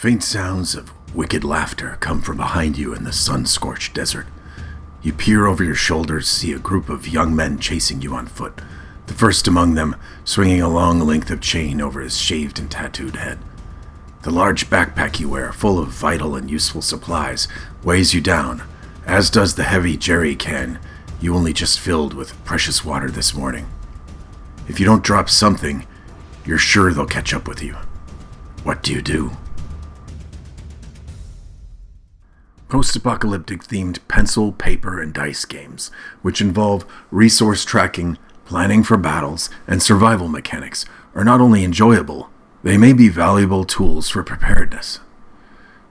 Faint sounds of wicked laughter come from behind you in the sun-scorched desert. You peer over your shoulders, see a group of young men chasing you on foot, the first among them swinging a long length of chain over his shaved and tattooed head. The large backpack you wear, full of vital and useful supplies, weighs you down, as does the heavy jerry can you only just filled with precious water this morning. If you don't drop something, you're sure they'll catch up with you. What do you do? Post-apocalyptic themed pencil, paper, and dice games, which involve resource tracking, planning for battles, and survival mechanics, are not only enjoyable, they may be valuable tools for preparedness.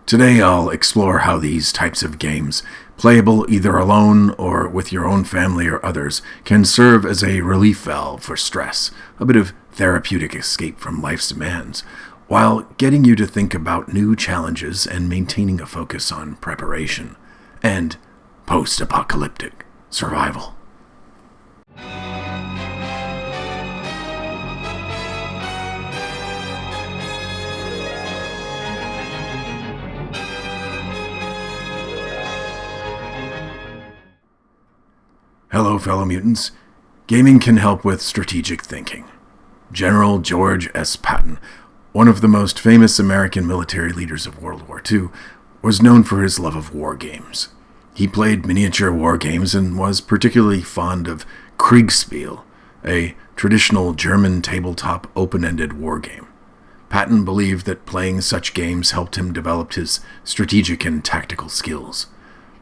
Today I'll explore how these types of games, playable either alone or with your own family or others, can serve as a relief valve for stress, a bit of therapeutic escape from life's demands, while getting you to think about new challenges and maintaining a focus on preparation and post-apocalyptic survival. Hello, fellow mutants. Gaming can help with strategic thinking. General George S. Patton, one of the most famous American military leaders of World War II, was known for his love of war games. He played miniature war games and was particularly fond of Kriegspiel, a traditional German tabletop open-ended war game. Patton believed that playing such games helped him develop his strategic and tactical skills.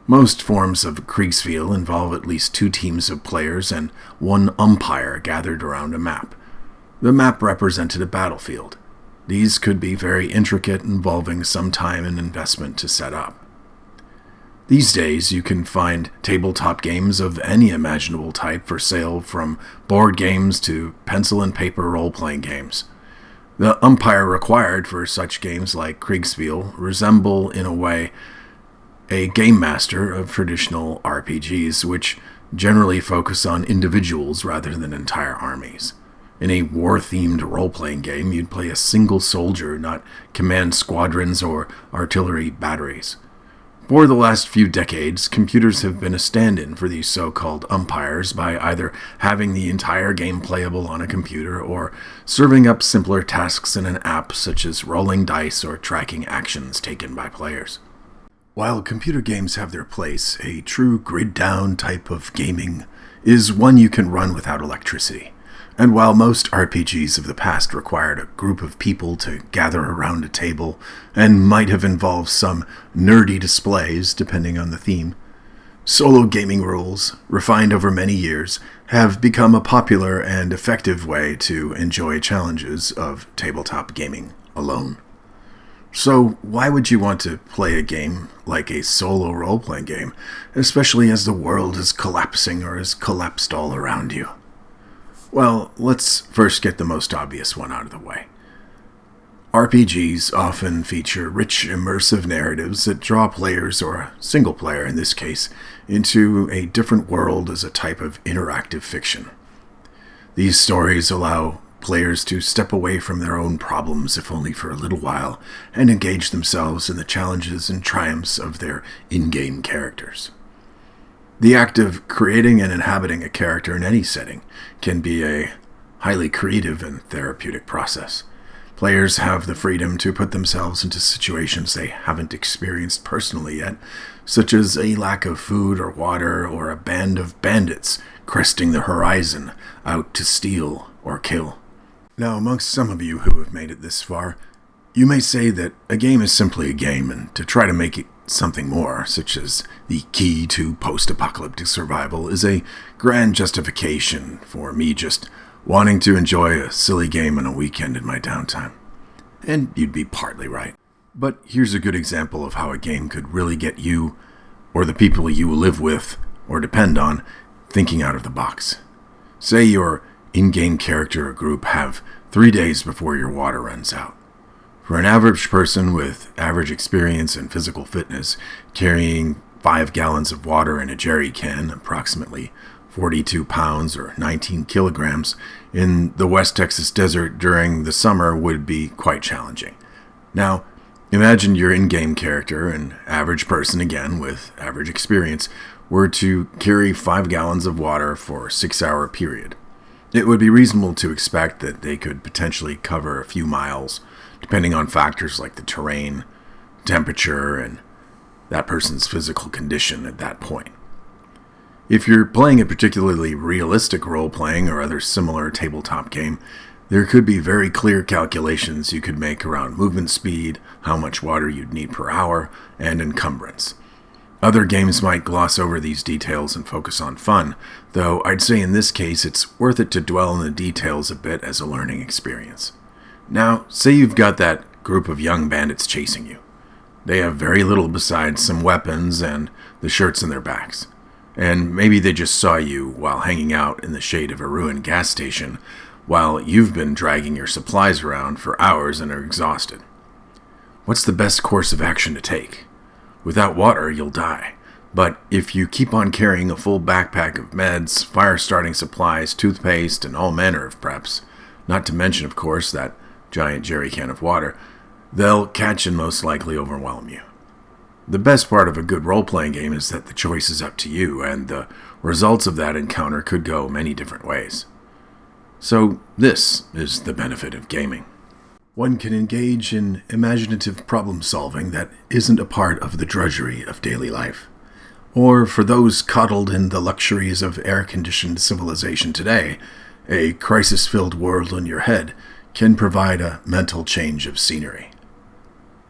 Most forms of Kriegspiel involve at least two teams of players and one umpire gathered around a map. The map represented a battlefield. These could be very intricate, involving some time and investment to set up. These days, you can find tabletop games of any imaginable type for sale, from board games to pencil and paper role-playing games. The umpire required for such games like Kriegspiel resemble, in a way, a game master of traditional RPGs, which generally focus on individuals rather than entire armies. In a war-themed role-playing game, you'd play a single soldier, not command squadrons or artillery batteries. For the last few decades, computers have been a stand-in for these so-called umpires by either having the entire game playable on a computer or serving up simpler tasks in an app such as rolling dice or tracking actions taken by players. While computer games have their place, a true grid-down type of gaming is one you can run without electricity. And while most RPGs of the past required a group of people to gather around a table and might have involved some nerdy displays depending on the theme, solo gaming rules, refined over many years, have become a popular and effective way to enjoy challenges of tabletop gaming alone. So why would you want to play a game like a solo role-playing game, especially as the world is collapsing or has collapsed all around you? Well, let's first get the most obvious one out of the way. RPGs often feature rich, immersive narratives that draw players, or a single player in this case, into a different world as a type of interactive fiction. These stories allow players to step away from their own problems, if only for a little while, and engage themselves in the challenges and triumphs of their in-game characters. The act of creating and inhabiting a character in any setting can be a highly creative and therapeutic process. Players have the freedom to put themselves into situations they haven't experienced personally yet, such as a lack of food or water, or a band of bandits cresting the horizon out to steal or kill. Now, amongst some of you who have made it this far, you may say that a game is simply a game, and to try to make it something more, such as the key to post-apocalyptic survival, is a grand justification for me just wanting to enjoy a silly game on a weekend in my downtime. And you'd be partly right. But here's a good example of how a game could really get you, or the people you live with or depend on, thinking out of the box. Say your in-game character or group have 3 days before your water runs out. For an average person with average experience and physical fitness, carrying 5 gallons of water in a jerry can, approximately 42 pounds or 19 kilograms, in the West Texas desert during the summer would be quite challenging. Now, Imagine your in-game character, an average person again with average experience, were to carry 5 gallons of water for a 6-hour period. It would be reasonable to expect that they could potentially cover a few miles, depending on factors like the terrain, temperature, and that person's physical condition at that point. If you're playing a particularly realistic role-playing or other similar tabletop game, there could be very clear calculations you could make around movement speed, how much water you'd need per hour, and encumbrance. Other games might gloss over these details and focus on fun, though I'd say in this case it's worth it to dwell on the details a bit as a learning experience. Now, say you've got that group of young bandits chasing you. They have very little besides some weapons and the shirts on their backs. And maybe they just saw you while hanging out in the shade of a ruined gas station while you've been dragging your supplies around for hours and are exhausted. What's the best course of action to take? Without water, you'll die. But if you keep on carrying a full backpack of meds, fire-starting supplies, toothpaste, and all manner of preps, not to mention, of course, that giant jerry can of water, they'll catch and most likely overwhelm you. The best part of a good role-playing game is that the choice is up to you, and the results of that encounter could go many different ways. So this is the benefit of gaming. One can engage in imaginative problem-solving that isn't a part of the drudgery of daily life. Or for those coddled in the luxuries of air-conditioned civilization today, a crisis-filled world in your head can provide a mental change of scenery.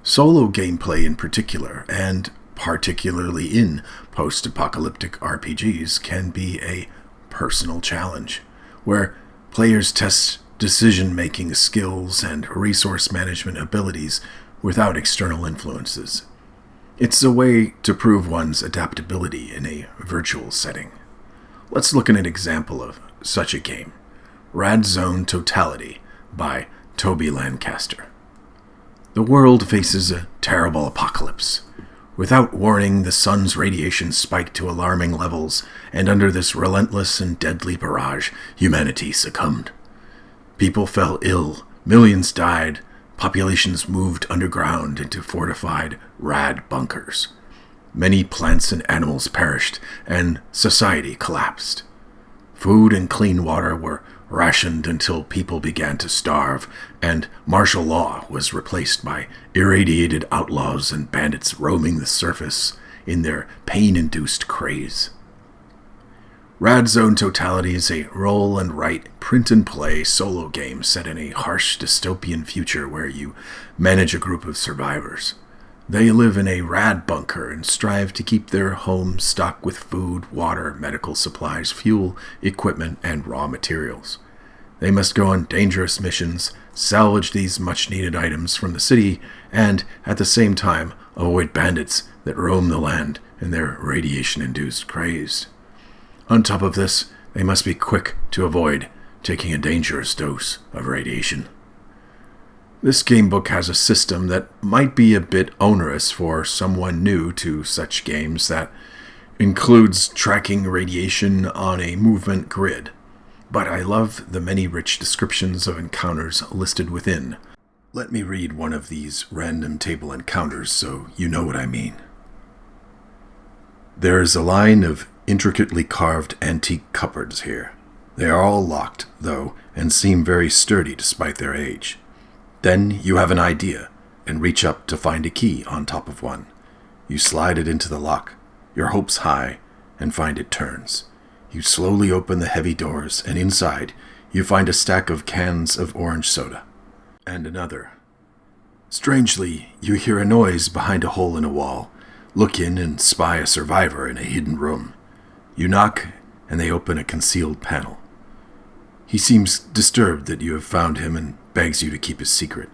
Solo gameplay in particular, and particularly in post-apocalyptic RPGs, can be a personal challenge, where players test decision-making skills and resource management abilities without external influences. It's a way to prove one's adaptability in a virtual setting. Let's look at an example of such a game, Rad Zone Totality by Toby Lancaster. The world faces a terrible apocalypse. Without warning, the sun's radiation spiked to alarming levels, and under this relentless and deadly barrage, humanity succumbed. People fell ill, millions died, populations moved underground into fortified, rad bunkers. Many plants and animals perished, and society collapsed. Food and clean water were rationed until people began to starve, and martial law was replaced by irradiated outlaws and bandits roaming the surface in their pain-induced craze. Rad Zone Totality is a roll-and-write, print-and-play solo game set in a harsh dystopian future where you manage a group of survivors. They live in a rad bunker and strive to keep their home stocked with food, water, medical supplies, fuel, equipment, and raw materials. They must go on dangerous missions, salvage these much-needed items from the city, and, at the same time, avoid bandits that roam the land in their radiation-induced craze. On top of this, they must be quick to avoid taking a dangerous dose of radiation. This gamebook has a system that might be a bit onerous for someone new to such games that includes tracking radiation on a movement grid, but I love the many rich descriptions of encounters listed within. Let me read one of these random table encounters so you know what I mean. There is a line of intricately carved antique cupboards here. They are all locked, though, and seem very sturdy despite their age. Then you have an idea, and reach up to find a key on top of one. You slide it into the lock, your hopes high, and find it turns. You slowly open the heavy doors, and inside you find a stack of cans of orange soda. And another. Strangely, you hear a noise behind a hole in a wall. Look in and spy a survivor in a hidden room. You knock, and they open a concealed panel. He seems disturbed that you have found him and begs you to keep his secret.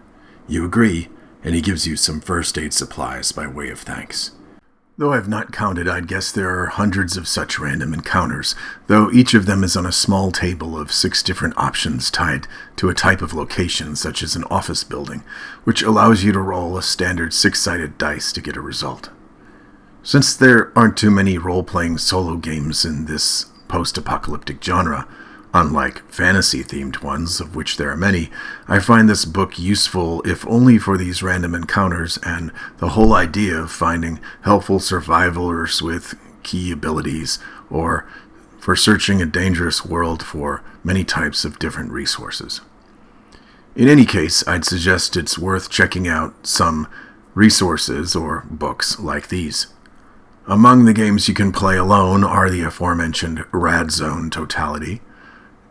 You agree, and he gives you some first aid supplies by way of thanks. Though I've not counted, I'd guess there are hundreds of such random encounters, though each of them is on a small table of 6 different options tied to a type of location, such as an office building, which allows you to roll a standard 6-sided dice to get a result. Since there aren't too many role-playing solo games in this post-apocalyptic genre, Unlike fantasy-themed ones, of which there are many, I find this book useful if only for these random encounters and the whole idea of finding helpful survivors with key abilities, or for searching a dangerous world for many types of different resources. In any case, I'd suggest it's worth checking out some resources or books like these. Among the games you can play alone are the aforementioned Rad Zone Totality,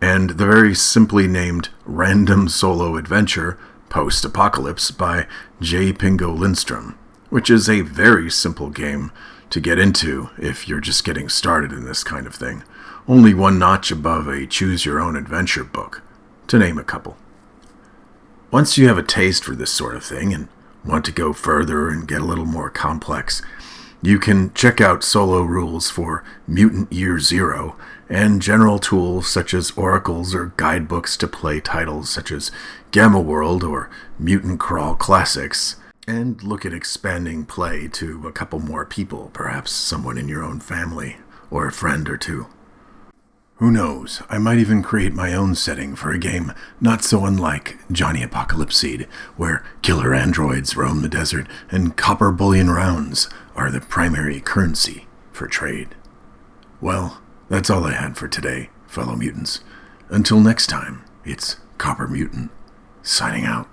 and the very simply named Random Solo Adventure Post-Apocalypse by J. Pingo Lindstrom, which is a very simple game to get into if you're just getting started in this kind of thing, only one notch above a choose-your-own-adventure book, to name a couple. Once you have a taste for this sort of thing and want to go further and get a little more complex, you can check out solo rules for Mutant Year Zero and general tools such as oracles or guidebooks to play titles such as Gamma World or Mutant Crawl Classics, and look at expanding play to a couple more people, perhaps someone in your own family or a friend or two. Who knows, I might even create my own setting for a game not so unlike Johnny Apocalypseed, where killer androids roam the desert and copper bullion rounds are the primary currency for trade. Well, that's all I had for today, fellow mutants. Until next time, it's Copper Mutant, signing out.